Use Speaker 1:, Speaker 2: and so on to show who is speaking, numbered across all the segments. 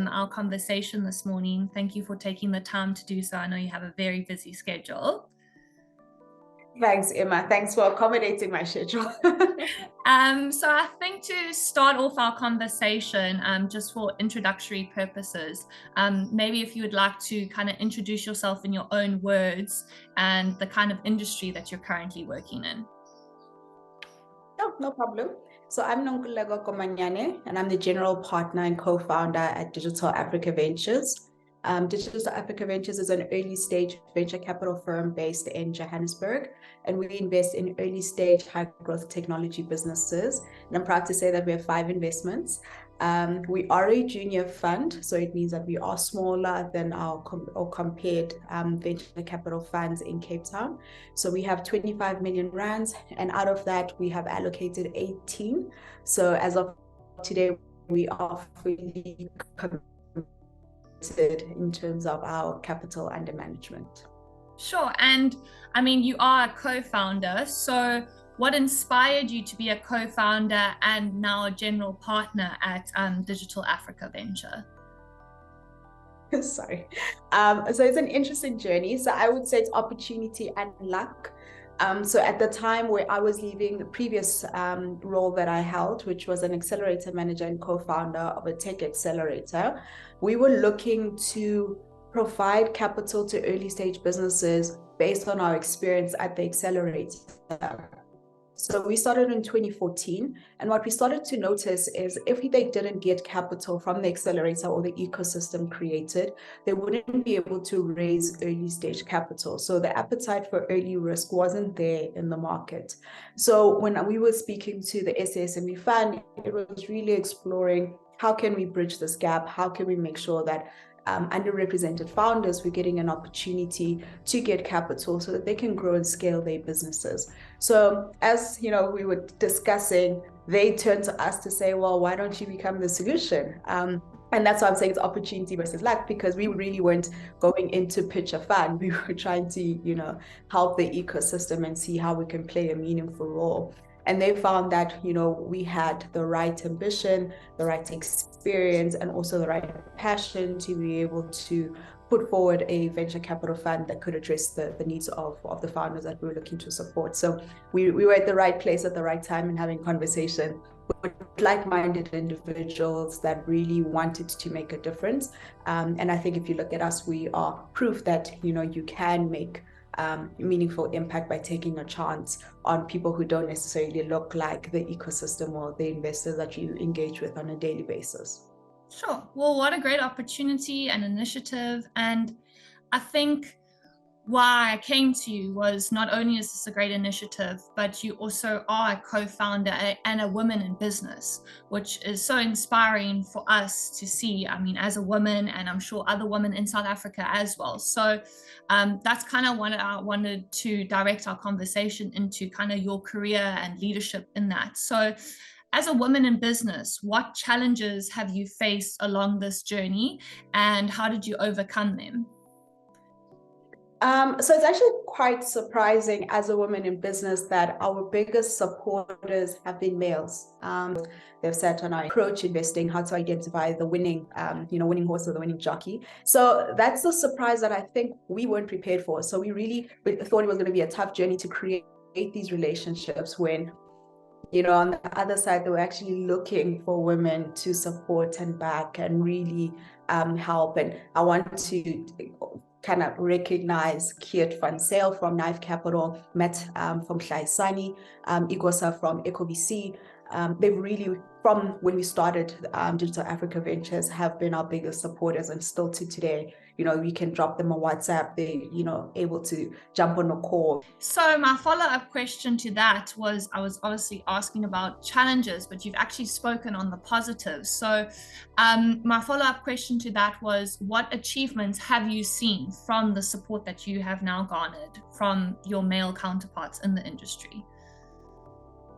Speaker 1: our conversation this morning. Thank you for taking the time to do so. I know you have a very busy schedule.
Speaker 2: Thanks, Emma. Thanks for accommodating my schedule.
Speaker 1: So I think to start off our conversation, just for introductory purposes, maybe if you would like to kind of introduce yourself in your own words and the kind of industry that you're currently working in.
Speaker 2: No problem. So I'm Nonkululeko Komanyane, and I'm the general partner and co-founder at Digital Africa Ventures. Digital Africa Ventures is an early stage venture capital firm based in Johannesburg, and we invest in early stage high growth technology businesses. And I'm proud to say that we have 5 investments. We are a junior fund, so it means that we are smaller than our compared venture capital funds in Cape Town. So we have 25 million rands, and out of that we have allocated 18. So as of today, we are fully committed in terms of our capital under management.
Speaker 1: Sure. And I mean, you are a co-founder. So what inspired you to be a co-founder and now a general partner at Digital Africa Venture?
Speaker 2: Sorry. So it's an interesting journey. So I would say it's opportunity and luck. So at the time where I was leaving the previous role that I held, which was an accelerator manager and co-founder of a tech accelerator, we were looking to provide capital to early stage businesses based on our experience at the accelerator. So we started in 2014, and what we started to notice is if they didn't get capital from the accelerator or the ecosystem created, they wouldn't be able to raise early stage capital. So the appetite for early risk wasn't there in the market. So when we were speaking to the SSME fund, it was really exploring how can we bridge this gap? How can we make sure that underrepresented founders were getting an opportunity to get capital so that they can grow and scale their businesses. So as we were discussing, they turned to us to say, well, why don't you become the solution? And that's why I'm saying it's opportunity versus luck, because we really weren't going in to pitch a fund. We were trying to, help the ecosystem and see how we can play a meaningful role. And they found that, we had the right ambition, the right experience, and also the right passion to be able to put forward a venture capital fund that could address the needs of the founders that we were looking to support. So we were at the right place at the right time and having conversation with like-minded individuals that really wanted to make a difference. And I think if you look at us, we are proof that, you can make meaningful impact by taking a chance on people who don't necessarily look like the ecosystem or the investors that you engage with on a daily basis.
Speaker 1: Sure. Well, what a great opportunity and initiative. And I think why I came to you was not only is this a great initiative, but you also are a co-founder and a woman in business, which is so inspiring for us to see. I mean, as a woman, and I'm sure other women in South Africa as well. So that's kind of what I wanted to direct our conversation into, kind of your career and leadership in that. So as a woman in business, what challenges have you faced along this journey and how did you overcome them?
Speaker 2: So it's actually quite surprising as a woman in business that our biggest supporters have been males. They've sat on our approach investing, how to identify the winning horse or the winning jockey. So that's the surprise that I think we weren't prepared for. So we thought it was going to be a tough journey to create these relationships when, on the other side, they were actually looking for women to support and back and really help. And I want to kind of recognize Kiet van Sale from Knife Capital, Matt from Klaisani, Igosa from EcoVC. They've really, from when we started Digital Africa Ventures, have been our biggest supporters, and still to today, we can drop them a WhatsApp, they, able to jump on a call.
Speaker 1: So my follow-up question to that was, I was obviously asking about challenges, but you've actually spoken on the positives. So my follow-up question to that was, what achievements have you seen from the support that you have now garnered from your male counterparts in the industry?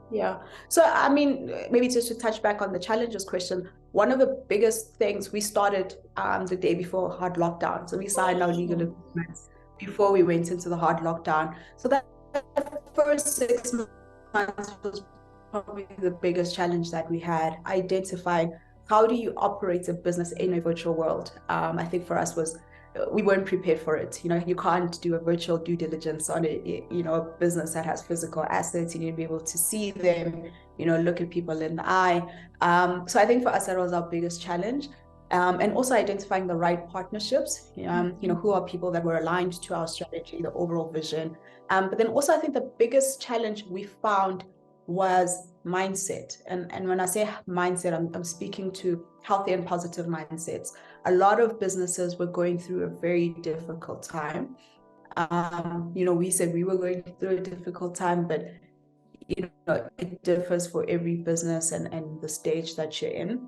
Speaker 2: Yeah. So, I mean, maybe just to touch back on the challenges question, one of the biggest things we started the day before hard lockdown. So we signed our legal agreements before we went into the hard lockdown. So that first 6 months was probably the biggest challenge that we had, identifying how do you operate a business in a virtual world? I think for us was, we weren't prepared for it. You can't do a virtual due diligence on a business that has physical assets. You need to be able to see them, look at people in the eye. So I think for us, that was our biggest challenge. And also identifying the right partnerships, who are people that were aligned to our strategy, the overall vision. But then also I think the biggest challenge we found was mindset. And when I say mindset, I'm speaking to healthy and positive mindsets. A lot of businesses were going through a very difficult time. We said we were going through a difficult time, but it differs for every business and the stage that you're in.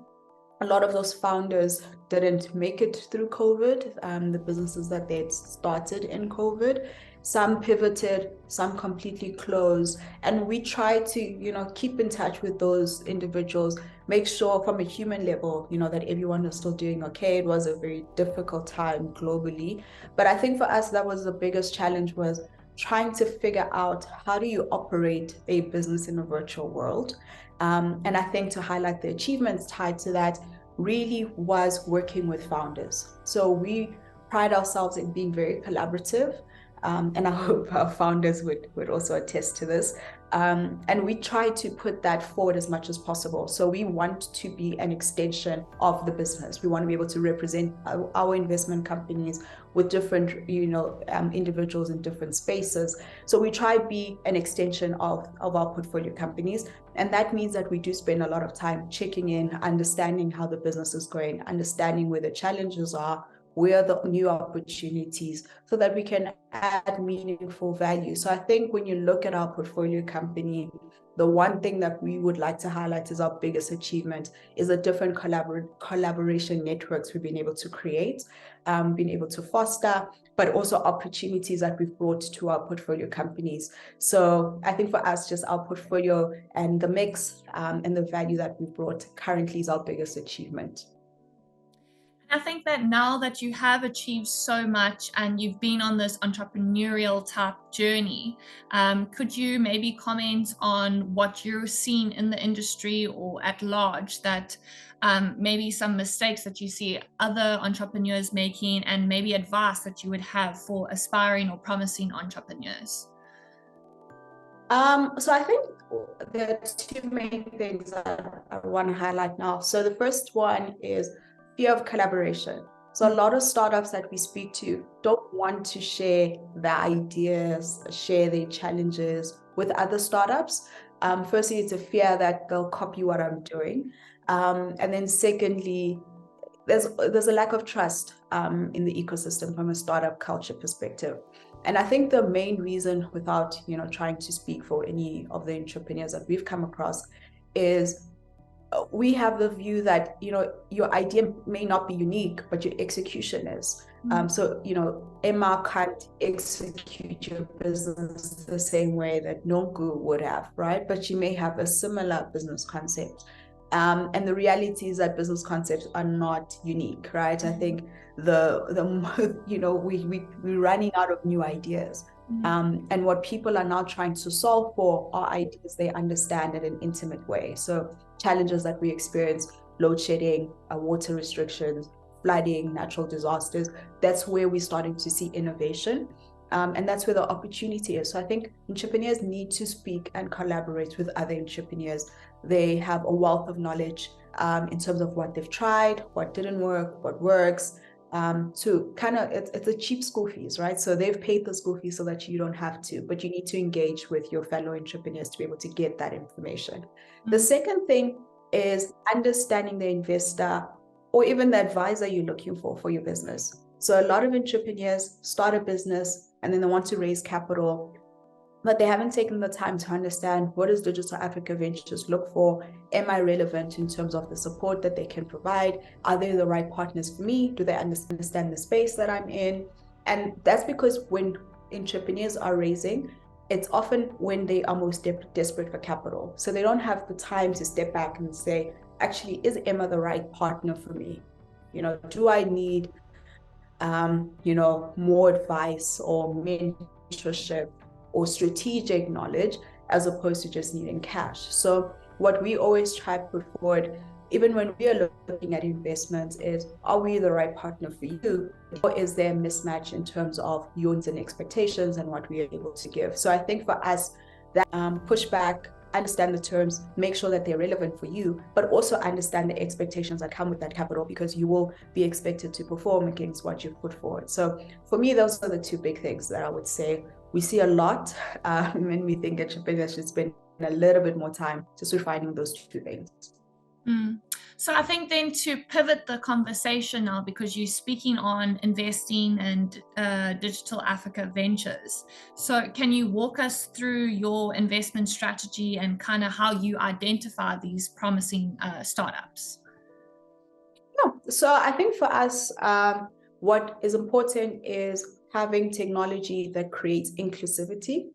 Speaker 2: A lot of those founders didn't make it through COVID, the businesses that they had started in COVID. Some pivoted, some completely closed. And we try to, keep in touch with those individuals, make sure from a human level, that everyone was still doing okay. It was a very difficult time globally. But I think for us, that was the biggest challenge, was trying to figure out, how do you operate a business in a virtual world? And I think to highlight the achievements tied to that really was working with founders. So we pride ourselves in being very collaborative. And I hope our founders would also attest to this. And we try to put that forward as much as possible. So we want to be an extension of the business. We want to be able to represent our investment companies with different, individuals in different spaces. So we try to be an extension of our portfolio companies. And that means that we do spend a lot of time checking in, understanding how the business is going, understanding where the challenges are, where are the new opportunities, so that we can add meaningful value. So I think when you look at our portfolio company, the one thing that we would like to highlight as our biggest achievement is the different collaboration networks we've been able to create, been able to foster, but also opportunities that we've brought to our portfolio companies. So I think for us, just our portfolio and the mix and the value that we've brought currently is our biggest achievement.
Speaker 1: I think that now that you have achieved so much and you've been on this entrepreneurial type journey, could you maybe comment on what you're seeing in the industry or at large, that maybe some mistakes that you see other entrepreneurs making, and maybe advice that you would have for aspiring or promising entrepreneurs?
Speaker 2: So I think there are two main things that I want to highlight now. So the first one is fear of collaboration. So a lot of startups that we speak to don't want to share their ideas, share their challenges with other startups. Firstly, it's a fear that they'll copy what I'm doing. And then secondly, there's a lack of trust in the ecosystem from a startup culture perspective. And I think the main reason, without trying to speak for any of the entrepreneurs that we've come across, is we have the view that your idea may not be unique, but your execution is. So Emma can't execute your business the same way that Nonku would have, right? But you may have a similar business concept. And the reality is that business concepts are not unique, right? I think we're running out of new ideas. And what people are now trying to solve for are ideas they understand in an intimate way. So challenges that we experience, load shedding, water restrictions, flooding, natural disasters, that's where we're starting to see innovation. And that's where the opportunity is. So I think entrepreneurs need to speak and collaborate with other entrepreneurs. They have a wealth of knowledge in terms of what they've tried, what didn't work, what works. To kind of, it's a cheap school fees, right? So they've paid the school fees so that you don't have to, but you need to engage with your fellow entrepreneurs to be able to get that information. The second thing is understanding the investor or even the advisor you're looking for your business. So a lot of entrepreneurs start a business and then they want to raise capital, but they haven't taken the time to understand, what does Digital Africa Ventures look for? Am I relevant in terms of the support that they can provide? Are they the right partners for me? Do they understand the space that I'm in? And that's because when entrepreneurs are raising, it's often when they are most desperate for capital. So they don't have the time to step back and say, actually, is Emma the right partner for me? Do I need more advice or mentorship or strategic knowledge, as opposed to just needing cash? So what we always try to put forward even when we are looking at investments, is are we the right partner for you, or is there a mismatch in terms of your needs and expectations and what we are able to give? So I think for us, that push back, understand the terms, make sure that they're relevant for you, but also understand the expectations that come with that capital, because you will be expected to perform against what you've put forward. So for me, those are the two big things that I would say we see a lot when we think entrepreneurs should spend a little bit more time just refining those two things.
Speaker 1: So I think then to pivot the conversation now, because you're speaking on investing and digital Africa ventures. So can you walk us through your investment strategy and kind of how you identify these promising startups?
Speaker 2: Yeah, so I think for us, what is important is having technology that creates inclusivity,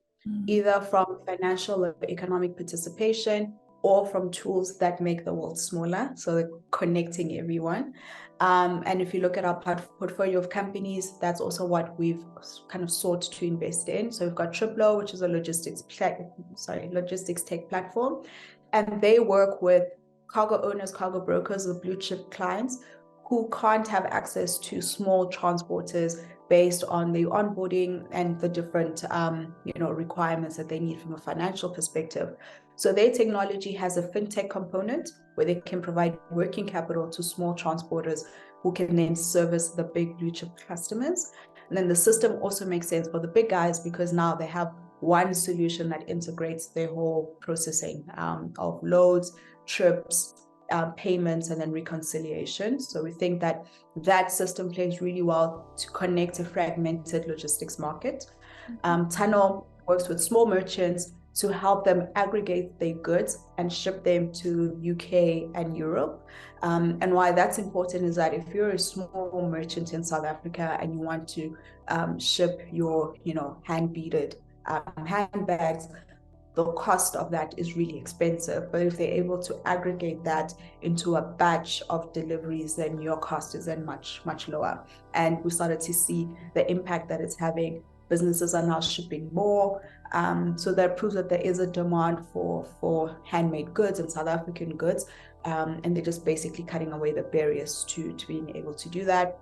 Speaker 2: either from financial or economic participation, or from tools that make the world smaller, so connecting everyone. And if you look at our portfolio of companies, that's also what we've kind of sought to invest in. So we've got Triplo, which is a logistics tech platform, and they work with cargo owners, cargo brokers, or blue chip clients who can't have access to small transporters based on the onboarding and the different requirements that they need from a financial perspective. So their technology has a fintech component where they can provide working capital to small transporters who can then service the big blue chip customers. And then the system also makes sense for the big guys because now they have one solution that integrates their whole processing of loads, trips, payments, and then reconciliation. So we think that that system plays really well to connect a fragmented logistics market. Tunnel works with small merchants to help them aggregate their goods and ship them to UK and Europe. And why that's important is that if you're a small merchant in South Africa and you want to ship your, hand-beaded handbags, the cost of that is really expensive. But if they're able to aggregate that into a batch of deliveries, then your cost is then much, much lower. And we started to see the impact that it's having. Businesses are now shipping more. So that proves that there is a demand for handmade goods and South African goods. And they're just basically cutting away the barriers to being able to do that.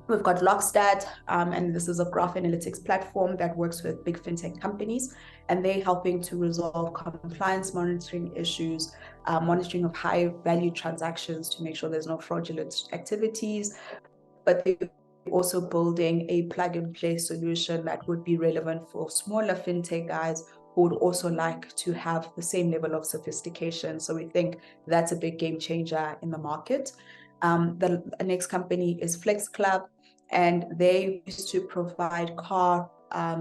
Speaker 2: We've got Lockstat, and this is a graph analytics platform that works with big fintech companies, and they're helping to resolve compliance monitoring issues, monitoring of high value transactions to make sure there's no fraudulent activities. But they're also building a plug and play solution that would be relevant for smaller fintech guys who would also like to have the same level of sophistication. So we think that's a big game changer in the market. The next company is Flex Club, and they used to provide car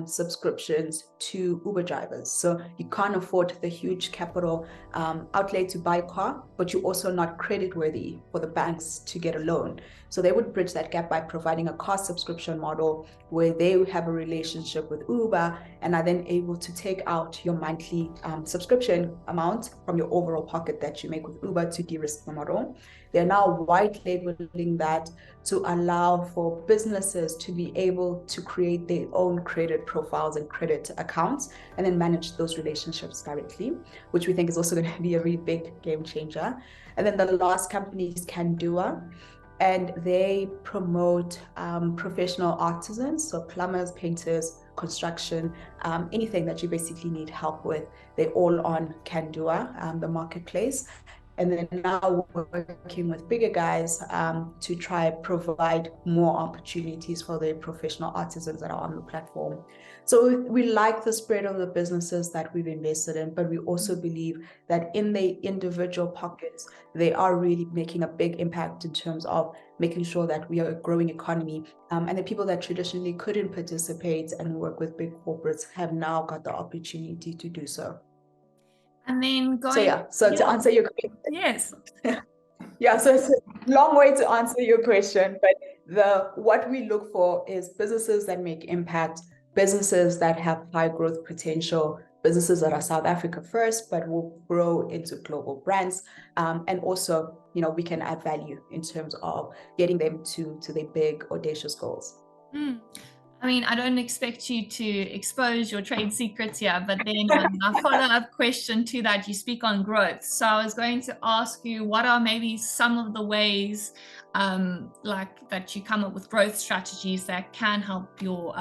Speaker 2: subscriptions to Uber drivers. So you can't afford the huge capital outlay to buy a car, but you're also not creditworthy for the banks to get a loan. So they would bridge that gap by providing a car subscription model where they have a relationship with Uber and are then able to take out your monthly subscription amount from your overall pocket that you make with Uber to de-risk the model. They're now white labeling that to allow for businesses to be able to create their own credit profiles and credit accounts and then manage those relationships directly, which we think is also going to be a really big game changer. And then the last company is Kandua, and they promote professional artisans, so plumbers, painters, construction, anything that you basically need help with. They're all on Kandua, the marketplace. And then now we're working with bigger guys to try provide more opportunities for the professional artisans that are on the platform. So we like the spread of the businesses that we've invested in, but we also believe that in the individual pockets, they are really making a big impact in terms of making sure that we are a growing economy. And the people that traditionally couldn't participate and work with big corporates have now got the opportunity to do so.
Speaker 1: And then going...
Speaker 2: to answer your question.
Speaker 1: Yes.
Speaker 2: Yeah, so it's a long way to answer your question, but what we look for is businesses that make impact, businesses that have high growth potential, businesses that are South Africa first, but will grow into global brands. And also, we can add value in terms of getting them to their big, audacious goals.
Speaker 1: I mean, I don't expect you to expose your trade secrets here, but then a follow-up question to that, you speak on growth. So I was going to ask you, what are maybe some of the ways like that you come up with growth strategies that can help your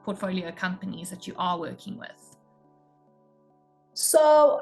Speaker 1: portfolio companies that you are working with?
Speaker 2: So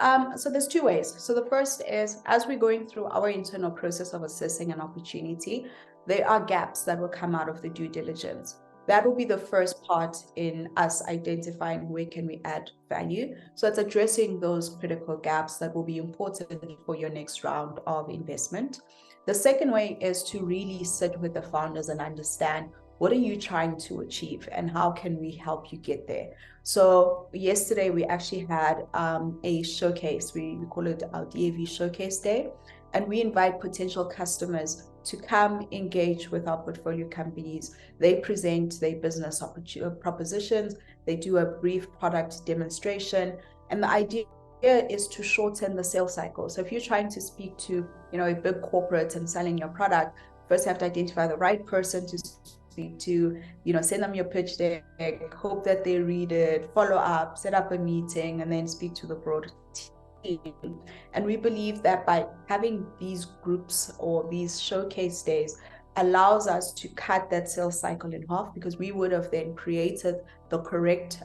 Speaker 2: there's two ways. So the first is, as we're going through our internal process of assessing an opportunity, there are gaps that will come out of the due diligence. That will be the first part in us identifying where can we add value. So it's addressing those critical gaps that will be important for your next round of investment. The second way is to really sit with the founders and understand, what are you trying to achieve and how can we help you get there? So yesterday we actually had a showcase. We call it our DAV Showcase Day, and we invite potential customers to come engage with our portfolio companies. They present their business propositions. They do a brief product demonstration, and the idea is to shorten the sales cycle. So if you're trying to speak to, a big corporate and selling your product, first you have to identify the right person to speak to, send them your pitch deck, hope that they read it, follow up, set up a meeting, and then speak to the broad team. And we believe that by having these groups or these showcase days allows us to cut that sales cycle in half, because we would have then created the correct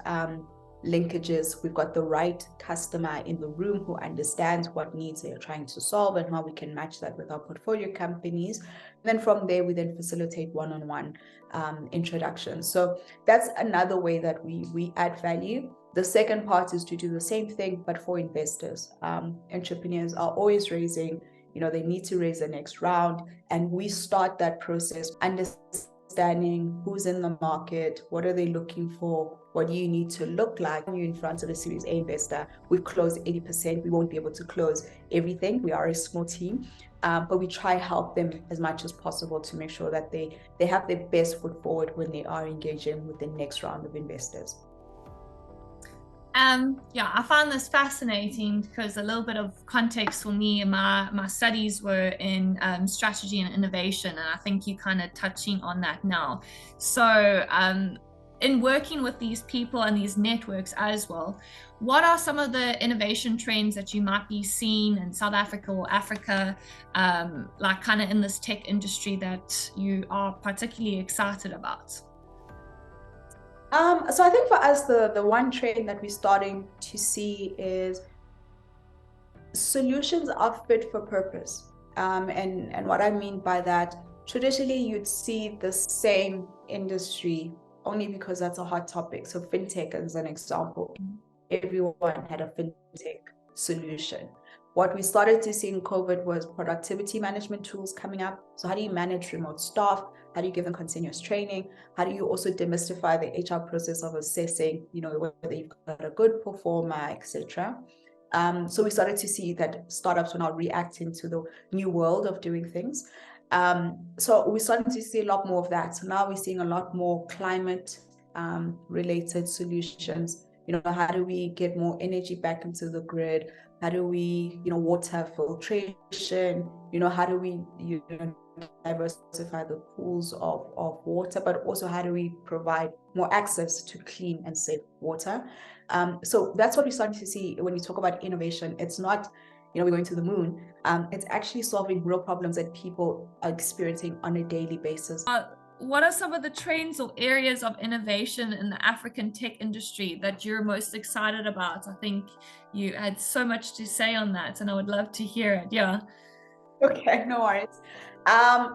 Speaker 2: linkages. We've got the right customer in the room who understands what needs they're trying to solve and how we can match that with our portfolio companies. And then from there, we then facilitate one-on-one introductions. So that's another way that we add value. The second part is to do the same thing, but for investors. Entrepreneurs are always raising, they need to raise the next round. And we start that process understanding who's in the market, what are they looking for, what do you need to look like. When you're in front of a Series A investor, we've closed 80%. We won't be able to close everything. We are a small team, but we try help them as much as possible to make sure that they have their best foot forward when they are engaging with the next round of investors.
Speaker 1: Yeah, I found this fascinating because a little bit of context for me, my studies were in strategy and innovation, and I think you're kind of touching on that now. So in working with these people and these networks as well, what are some of the innovation trends that you might be seeing in South Africa or Africa, like kind of in this tech industry, that you are particularly excited about?
Speaker 2: So I think for us, the one trend that we're starting to see is solutions are fit for purpose. And what I mean by that, traditionally you'd see the same industry only because that's a hot topic. So fintech as an example, everyone had a fintech solution. What we started to see in COVID was productivity management tools coming up. So how do you manage remote staff? How do you give them continuous training? How do you also demystify the HR process of assessing, whether you've got a good performer, etc. So we started to see that startups were now reacting to the new world of doing things. So we started to see a lot more of that. So now we're seeing a lot more climate related solutions. How do we get more energy back into the grid? How do we, water filtration? How do we diversify the pools of water, but also how do we provide more access to clean and safe water? So that's what we're starting to see when we talk about innovation. It's not, we're going to the moon. It's actually solving real problems that people are experiencing on a daily basis.
Speaker 1: What are some of the trends or areas of innovation in the African tech industry that you're most excited about? I think you had so much to say on that, and I would love to hear it. Yeah.
Speaker 2: Okay, no worries.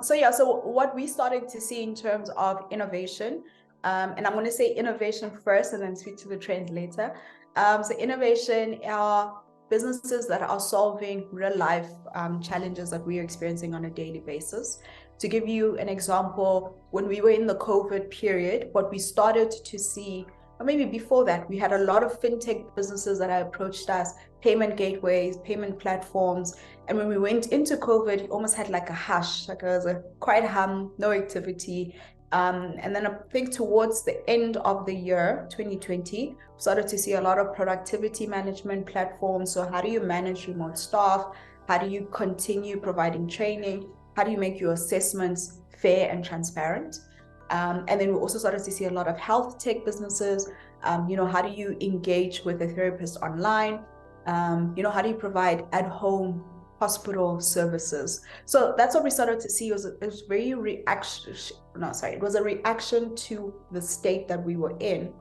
Speaker 2: So what we started to see in terms of innovation, and I'm going to say innovation first and then speak to the trends later. So innovation are businesses that are solving real life challenges that we are experiencing on a daily basis. To give you an example, when we were in the COVID period, what we started to see, or maybe before that, we had a lot of fintech businesses that approached us, payment gateways, payment platforms. And when we went into COVID, it almost had like a hush, like it was a quiet hum, no activity. And then I think towards the end of the year, 2020, we started to see a lot of productivity management platforms. So how do you manage remote staff? How do you continue providing training? How do you make your assessments fair and transparent? And then we also started to see a lot of health tech businesses. How do you engage with a therapist online? How do you provide at-home hospital services? So that's what we started to see. It was very reaction. No, sorry, it was a reaction to the state that we were in.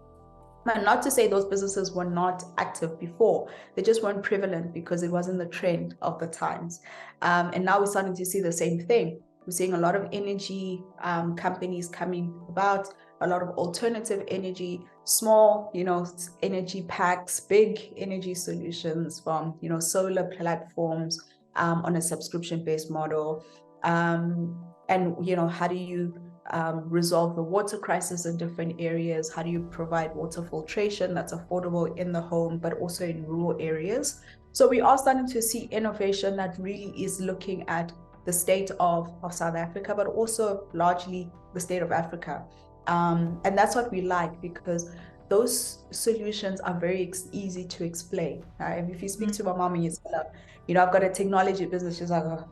Speaker 2: And not to say those businesses were not active before, they just weren't prevalent because it wasn't the trend of the times. And now we're starting to see the same thing. We're seeing a lot of energy companies coming about, a lot of alternative energy, small, energy packs, big energy solutions from, solar platforms on a subscription-based model. And, how do you resolve the water crisis in different areas? How do you provide water filtration that's affordable in the home, but also in rural areas? So we are starting to see innovation that really is looking at the state of South Africa, but also largely the state of Africa. And that's what we like, because those solutions are very easy to explain. If you speak to my mom and you say, I've got a technology business, she's like, oh,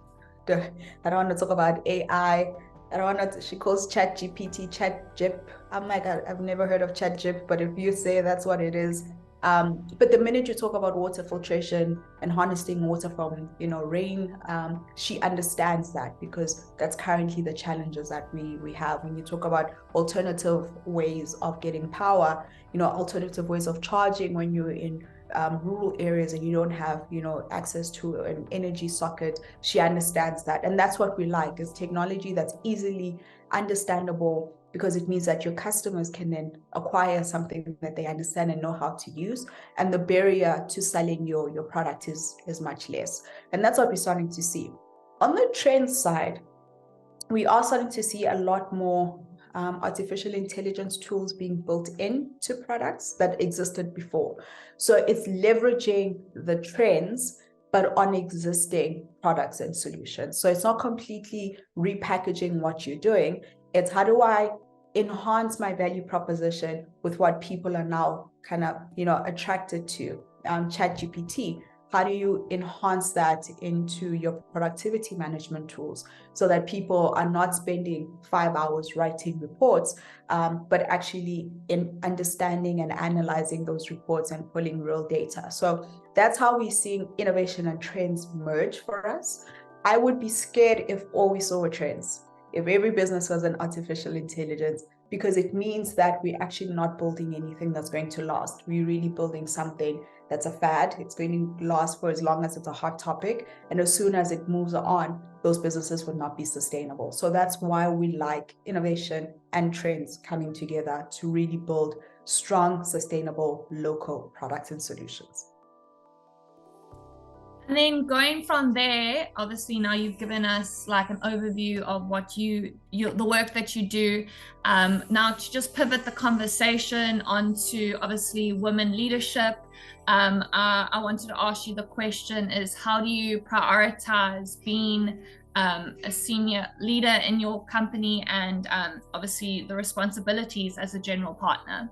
Speaker 2: I don't want to talk about AI. I don't want to, she calls Chat GPT, Chat Jip. I'm like, I've never heard of Chat Jip, but if you say that's what it is. But the minute you talk about water filtration and harnessing water from, rain, she understands that, because that's currently the challenges that we have. When you talk about alternative ways of getting power, alternative ways of charging when you're in rural areas and you don't have, access to an energy socket, she understands that. And that's what we like, is technology that's easily understandable, because it means that your customers can then acquire something that they understand and know how to use. And the barrier to selling your product is much less. And that's what we're starting to see. On the trend side, we are starting to see a lot more artificial intelligence tools being built into products that existed before. So it's leveraging the trends, but on existing products and solutions. So it's not completely repackaging what you're doing. It's how do I enhance my value proposition with what people are now kind of, attracted to. ChatGPT, how do you enhance that into your productivity management tools so that people are not spending 5 hours writing reports, but actually in understanding and analyzing those reports and pulling real data? So that's how we're seeing innovation and trends merge for us. I would be scared if all we saw were trends, if every business was an artificial intelligence, because it means that we're actually not building anything that's going to last. We're really building something that's a fad. It's going to last for as long as it's a hot topic. And as soon as it moves on, those businesses would not be sustainable. So that's why we like innovation and trends coming together to really build strong, sustainable, local products and solutions.
Speaker 1: And then going from there, obviously now you've given us like an overview of what the work that you do. Now to just pivot the conversation onto obviously women leadership, I wanted to ask you the question is, how do you prioritize being a senior leader in your company and obviously the responsibilities as a general partner?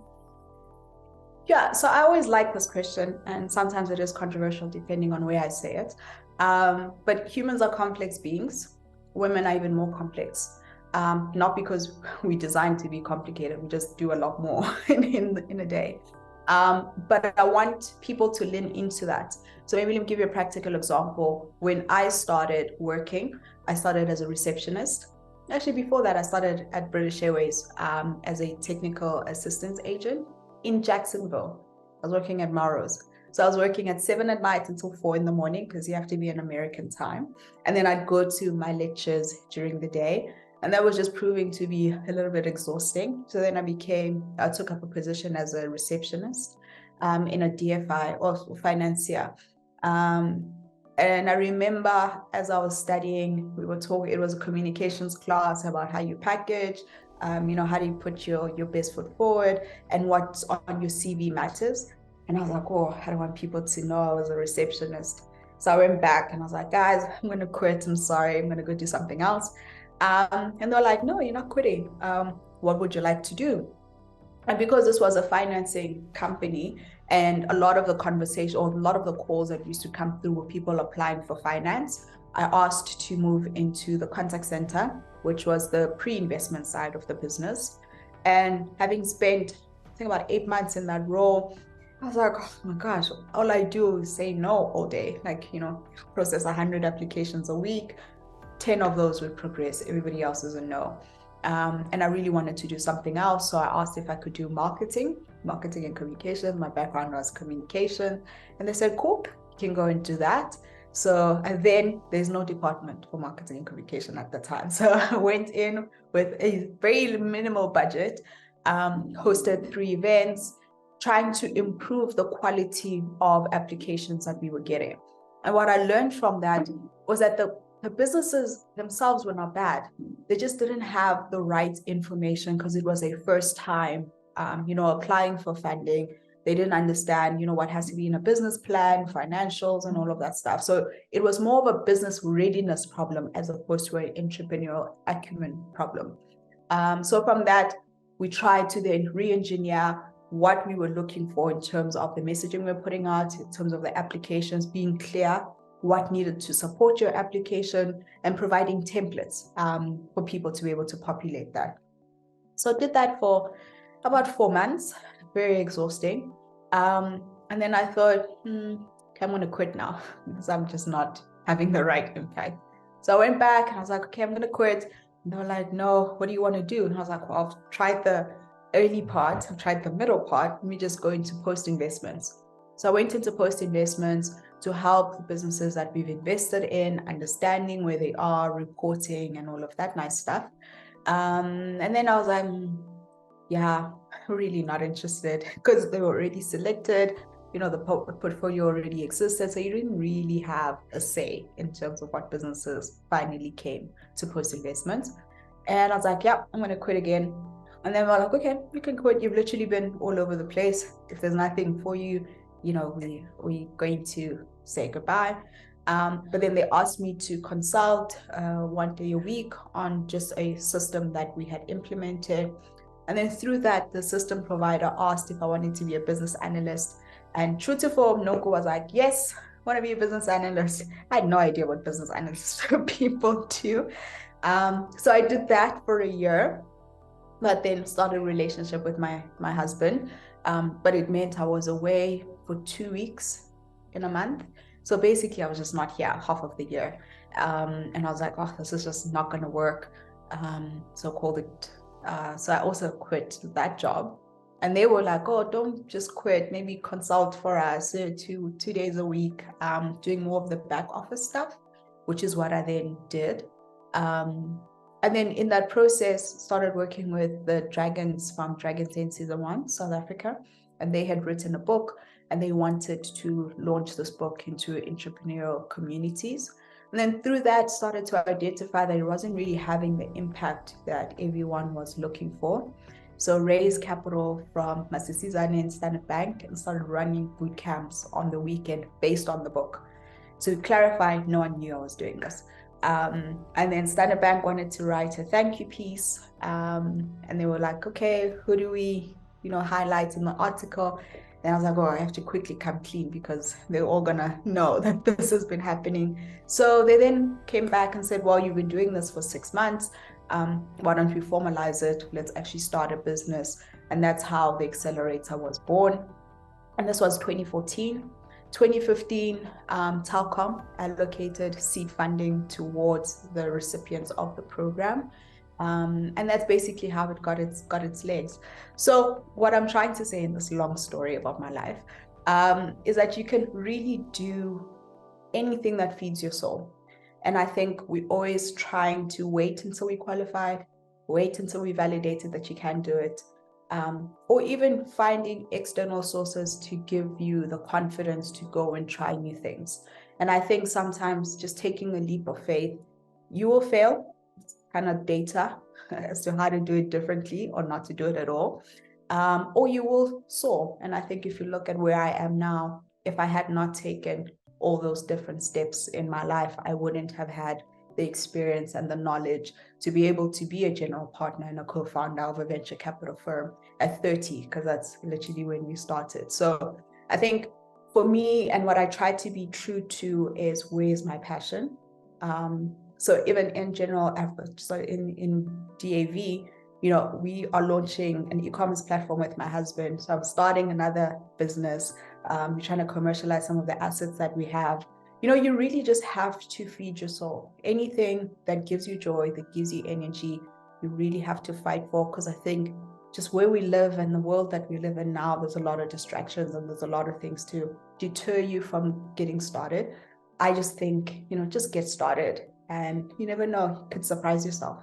Speaker 2: Yeah, so I always like this question, and sometimes it is controversial depending on where I say it. But humans are complex beings. Women are even more complex. Not because we designed to be complicated, we just do a lot more in a day. But I want people to lean into that. So maybe let me give you a practical example. When I started working, I started as a receptionist. Actually, before that, I started at British Airways as a technical assistance agent in Jacksonville. I was working at Melrose. So I was working at 7 at night until 4 in the morning, because you have to be in American time. And then I'd go to my lectures during the day. And that was just proving to be a little bit exhausting. So then I took up a position as a receptionist in a DFI or financier. And I remember as I was studying, we were talking, it was a communications class about how you package, how do you put your best foot forward, and what's on your CV matters. And I was like, oh, I don't want people to know I was a receptionist. So I went back and I was like, guys, I'm going to quit. I'm sorry. I'm going to go do something else. And they're like, no, you're not quitting. What would you like to do? And because this was a financing company, and a lot of the conversation or a lot of the calls that used to come through were people applying for finance, I asked to move into the contact center, which was the pre-investment side of the business. And having spent, I think, about 8 months in that role, I was like, oh my gosh, all I do is say no all day. Like, process 100 applications a week, 10 of those would progress, everybody else is a no. And I really wanted to do something else. So I asked if I could do marketing and communication. My background was communication. And they said, cool, you can go and do that. So, and then there's no department for marketing and communication at the time. So I went in with a very minimal budget, hosted 3 events, trying to improve the quality of applications that we were getting. And what I learned from that was that the businesses themselves were not bad. They just didn't have the right information because it was a first time, applying for funding. They didn't understand, what has to be in a business plan, financials, and all of that stuff. So it was more of a business readiness problem as opposed to an entrepreneurial acumen problem. So from that, we tried to then re-engineer what we were looking for in terms of the messaging we're putting out, in terms of the applications, being clear what needed to support your application, and providing templates for people to be able to populate that. So I did that for about 4 months, very exhausting. And then I thought, okay, I'm going to quit now because I'm just not having the right impact. So I went back and I was like, okay, I'm going to quit. And they were like, no, what do you want to do? And I was like, well, I've tried the early part, I've tried the middle part, let me just go into post investments. So I went into post investments to help the businesses that we've invested in, understanding where they are, reporting, and all of that nice stuff. And then I was like, yeah, really not interested because they were already selected. The portfolio already existed. So you didn't really have a say in terms of what businesses finally came to post investments. And I was like, yeah, I'm going to quit again. And then we're like, okay, you can quit. You've literally been all over the place. If there's nothing for you, we're going to say goodbye. But then they asked me to consult 1 day a week on just a system that we had implemented. And then through that, the system provider asked if I wanted to be a business analyst. And true to form, Nonku was like, yes, I want to be a business analyst. I had no idea what business analysts people do. So I did that for a year, but then started a relationship with my husband. But it meant I was away for 2 weeks in a month. So basically I was just not here half of the year. And I was like, oh, this is just not going to work. So called it. So I also quit that job. And they were like, oh, don't just quit, maybe consult for us 2 days a week, doing more of the back office stuff, which is what I then did. And then in that process, started working with the Dragons from Dragons Den Season 1, South Africa. And they had written a book and they wanted to launch this book into entrepreneurial communities. And then through that, started to identify that it wasn't really having the impact that everyone was looking for. So raised capital from Masisizane and Standard Bank and started running boot camps on the weekend based on the book. To clarify, no one knew I was doing this. And then Standard Bank wanted to write a thank you piece. And they were like, okay, who do we, highlight in the article? And I was like, oh, I have to quickly come clean because they're all gonna know that this has been happening. So they then came back and said, well, you've been doing this for 6 months. Why don't we formalize it? Let's actually start a business. And that's how the accelerator was born. And this was 2014. 2015, Telkom allocated seed funding towards the recipients of the program. And that's basically how it got its legs. So what I'm trying to say in this long story about my life is that you can really do anything that feeds your soul. And I think we're always trying to wait until we qualified, wait until we validated that you can do it, or even finding external sources to give you the confidence to go and try new things. And I think sometimes just taking a leap of faith, you will fail, kind of data as to how to do it differently or not to do it at all, or you will soar. And I think if you look at where I am now, if I had not taken all those different steps in my life, I wouldn't have had the experience and the knowledge to be able to be a general partner and a co-founder of a venture capital firm at 30, because that's literally when we started. So I think for me, and what I try to be true to is, where's my passion? So even in general efforts, so in DAV, we are launching an e-commerce platform with my husband. So I'm starting another business. We're trying to commercialize some of the assets that we have. You really just have to feed your soul. Anything that gives you joy, that gives you energy, you really have to fight for, because I think just where we live and the world that we live in now, there's a lot of distractions and there's a lot of things to deter you from getting started. I just think, just get started, and you never know, you could surprise yourself.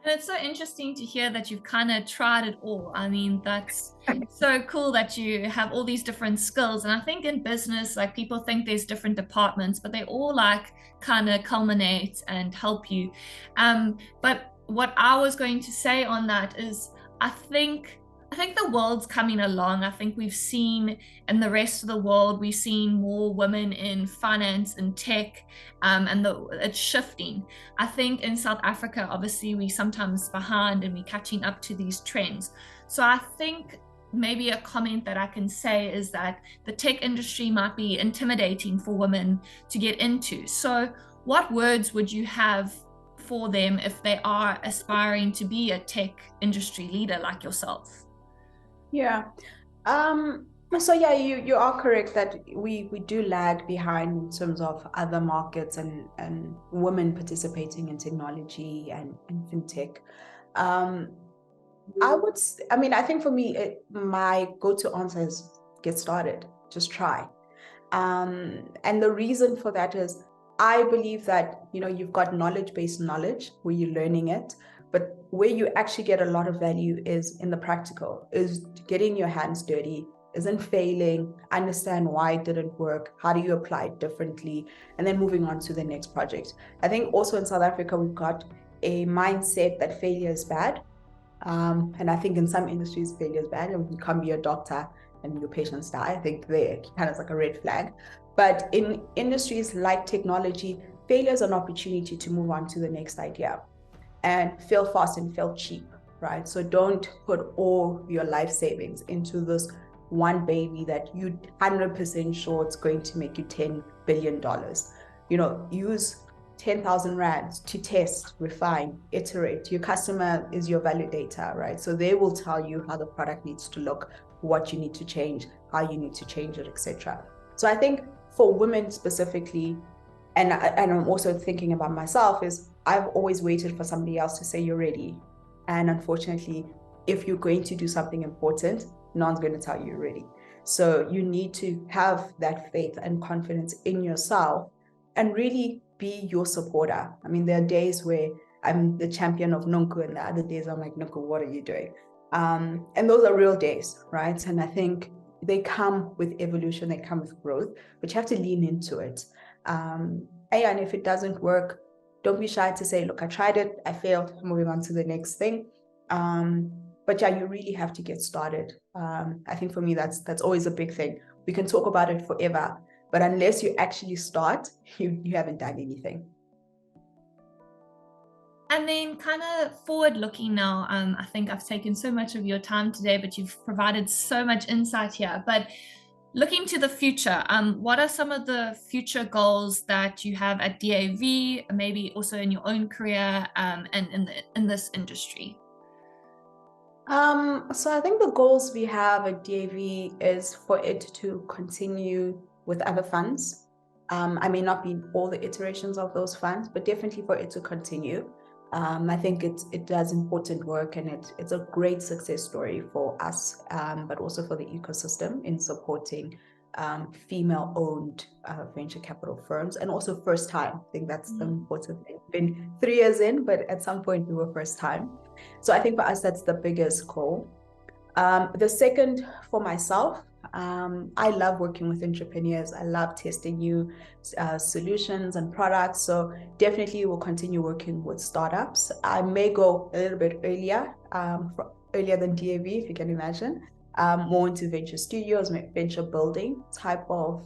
Speaker 1: And it's so interesting to hear that you've kind of tried it all. I mean, that's so cool that you have all these different skills. And I think in business, like, people think there's different departments, but they all like kind of culminate and help you. But what I was going to say on that is, I think the world's coming along. I think we've seen in the rest of the world, we've seen more women in finance and tech, and it's shifting. I think in South Africa, obviously, we sometimes behind and we're catching up to these trends. So I think maybe a comment that I can say is that the tech industry might be intimidating for women to get into. So what words would you have for them if they are aspiring to be a tech industry leader like yourself?
Speaker 2: Yeah. So yeah, you are correct that we do lag behind in terms of other markets and women participating in technology and fintech. I think for me, my go-to answer is get started, just try. And the reason for that is I believe that, you've got knowledge-based knowledge where you're learning it, but where you actually get a lot of value is in the practical, is getting your hands dirty, isn't failing, understand why it didn't work, how do you apply it differently, and then moving on to the next project. I think also in South Africa, we've got a mindset that failure is bad. And I think in some industries, failure is bad. And you can't be a doctor and your patients die. I think they're kind of like a red flag. But in industries like technology, failure is an opportunity to move on to the next idea, and fail fast and fail cheap, right? So don't put all your life savings into this one baby that you 100% sure it's going to make you $10 billion. Use 10,000 rands to test, refine, iterate. Your customer is your validator, right? So they will tell you how the product needs to look, what you need to change, how you need to change it, etc. So I think for women specifically, and I'm also thinking about myself, is I've always waited for somebody else to say you're ready. And unfortunately, if you're going to do something important, no one's going to tell you you're ready. So you need to have that faith and confidence in yourself and really be your supporter. I mean, there are days where I'm the champion of Nonku, and the other days I'm like, Nonku, what are you doing? And those are real days, right? And I think they come with evolution, they come with growth, but you have to lean into it. And if it doesn't work, don't be shy to say, look, I tried it, I failed, I'm moving on to the next thing. But yeah, you really have to get started. I think for me, that's always a big thing. We can talk about it forever, but unless you actually start, you haven't done anything.
Speaker 1: And then kind of forward looking now, I think I've taken so much of your time today, but you've provided so much insight here. But looking to the future, what are some of the future goals that you have at DAV, maybe also in your own career, and in this industry?
Speaker 2: So I think the goals we have at DAV is for it to continue with other funds. I may not be in all the iterations of those funds, but definitely for it to continue. I think it does important work, and it's a great success story for us, but also for the ecosystem in supporting female-owned venture capital firms, and also first time. I think that's the important thing. Been 3 years in, but at some point we were first time. So I think for us, that's the biggest goal. The second, for myself, I love working with entrepreneurs. I love testing new solutions and products. So definitely we'll continue working with startups. I may go a little bit earlier, earlier than DAV, if you can imagine, more into venture studios, venture building type of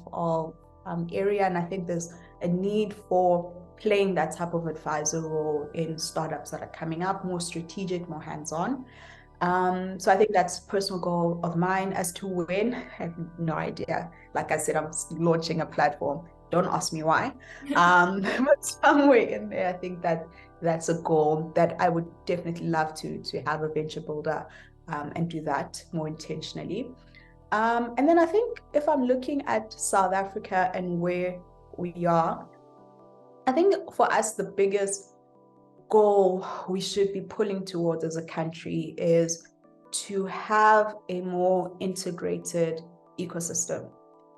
Speaker 2: area. And I think there's a need for playing that type of advisor role in startups that are coming up, more strategic, more hands-on. So I think that's a personal goal of mine. As to when, I have no idea. Like I said, I'm launching a platform. Don't ask me why. But somewhere in there, I think that that's a goal that I would definitely love to have a venture builder and do that more intentionally. And then I think if I'm looking at South Africa and where we are, I think for us, the biggest goal we should be pulling towards as a country is to have a more integrated ecosystem.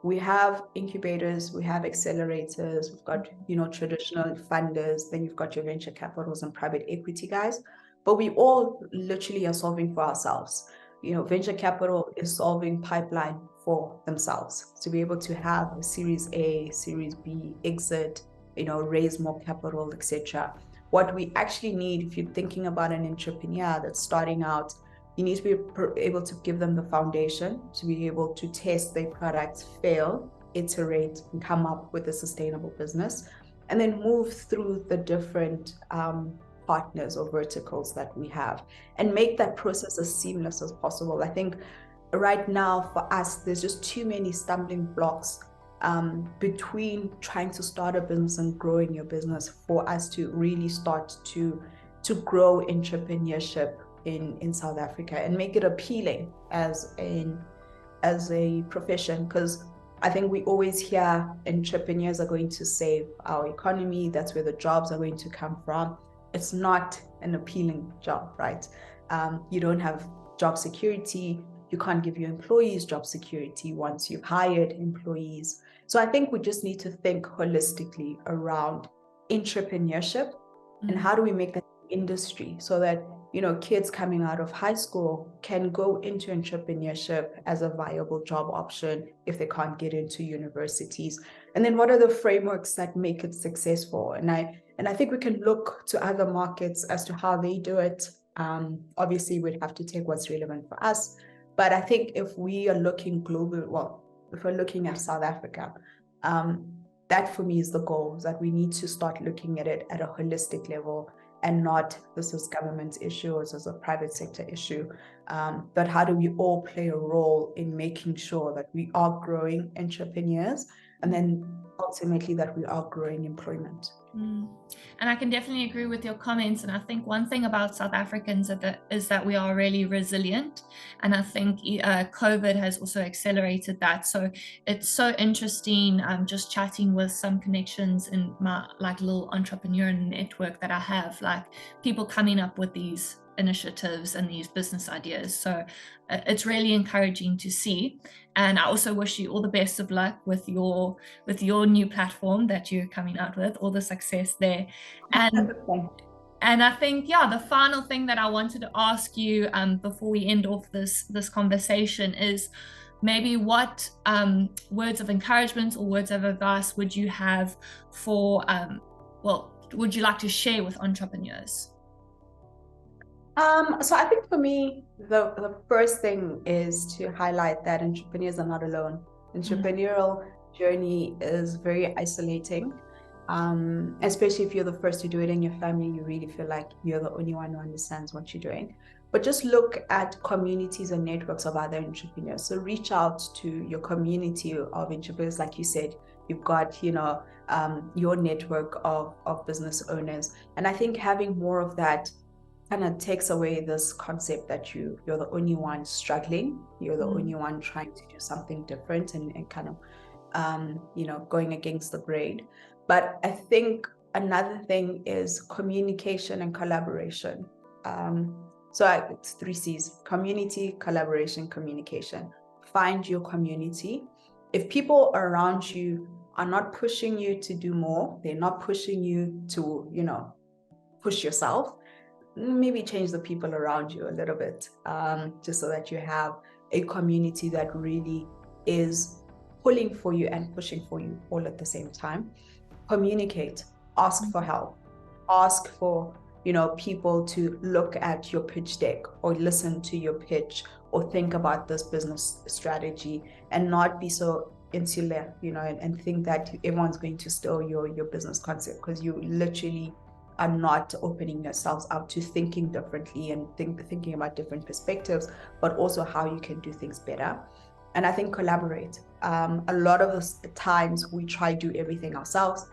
Speaker 2: We have incubators, we have accelerators, we've got, traditional funders, then you've got your venture capitals and private equity guys, but we all literally are solving for ourselves. Venture capital is solving pipeline for themselves to be able to have a Series A, Series B exit, raise more capital, etc. What we actually need, if you're thinking about an entrepreneur that's starting out, you need to be able to give them the foundation to be able to test their products, fail, iterate, and come up with a sustainable business, and then move through the different partners or verticals that we have and make that process as seamless as possible. I think right now for us, there's just too many stumbling blocks between trying to start a business and growing your business for us to really start to grow entrepreneurship in South Africa and make it appealing as a profession. Because I think we always hear entrepreneurs are going to save our economy, that's where the jobs are going to come from. It's not an appealing job, right? You don't have job security. You can't give your employees job security once you've hired employees. So I think we just need to think holistically around entrepreneurship and how do we make that industry so that, kids coming out of high school can go into entrepreneurship as a viable job option if they can't get into universities. And then what are the frameworks that make it successful? And I think we can look to other markets as to how they do it. Obviously, we'd have to take what's relevant for us. But I think if we are looking global, if we're looking at South Africa, that for me is the goal, is that we need to start looking at it at a holistic level and not this is government issue or this is a private sector issue. But how do we all play a role in making sure that we are growing entrepreneurs and then ultimately that we are growing employment?
Speaker 1: And I can definitely agree with your comments. And I think one thing about South Africans is that we are really resilient. And I think COVID has also accelerated that. So it's so interesting just chatting with some connections in my little entrepreneur network that I have, like people coming up with these initiatives and these business ideas. So it's really encouraging to see. And I also wish you all the best of luck with your new platform that you're coming out with, all the success there. And I think, the final thing that I wanted to ask you before we end off this conversation is maybe what words of encouragement or words of advice would you have for, would you like to share with entrepreneurs?
Speaker 2: So I think for me, the first thing is to highlight that entrepreneurs are not alone. Entrepreneurial journey is very isolating, especially if you're the first to do it in your family. You really feel like you're the only one who understands what you're doing. But just look at communities and networks of other entrepreneurs. So reach out to your community of entrepreneurs. Like you said, you've got, your network of business owners. And I think having more of that kind of takes away this concept that you're the only one struggling, you're the only one trying to do something different and kind of, going against the grain. But I think another thing is communication and collaboration. So it's 3 C's: community, collaboration, communication. Find your community. If people around you are not pushing you to do more, they're not pushing you to, push yourself, maybe change the people around you a little bit, just so that you have a community that really is pulling for you and pushing for you all at the same time. Communicate, ask for help, ask for, people to look at your pitch deck or listen to your pitch or think about this business strategy and not be so insular, and think that everyone's going to steal your business concept, because you literally are not opening yourselves up to thinking differently and thinking about different perspectives, but also how you can do things better. And I think collaborate. A lot of the times we try to do everything ourselves.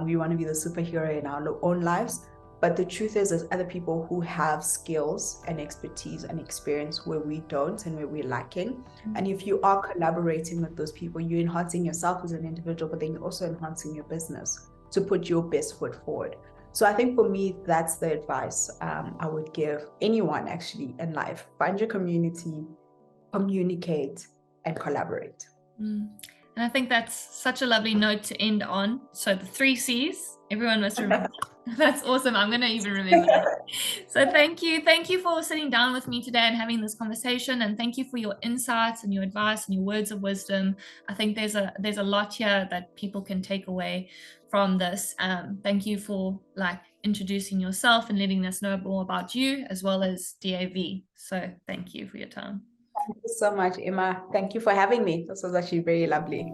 Speaker 2: We want to be the superhero in our own lives. But the truth is, there's other people who have skills and expertise and experience where we don't and where we're lacking. And if you are collaborating with those people, you're enhancing yourself as an individual, but then you're also enhancing your business to put your best foot forward. So I think for me, that's the advice I would give anyone actually in life. Find your community, communicate, and collaborate.
Speaker 1: And I think that's such a lovely note to end on. So the 3 C's, everyone must remember. That's awesome. I'm going to even remember that. So thank you. Thank you for sitting down with me today and having this conversation. And thank you for your insights and your advice and your words of wisdom. I think there's a lot here that people can take away from this. Thank you for introducing yourself and letting us know more about you as well as DAV. So thank you for your time.
Speaker 2: Thank you so much, Emma. Thank you for having me. This was actually very lovely.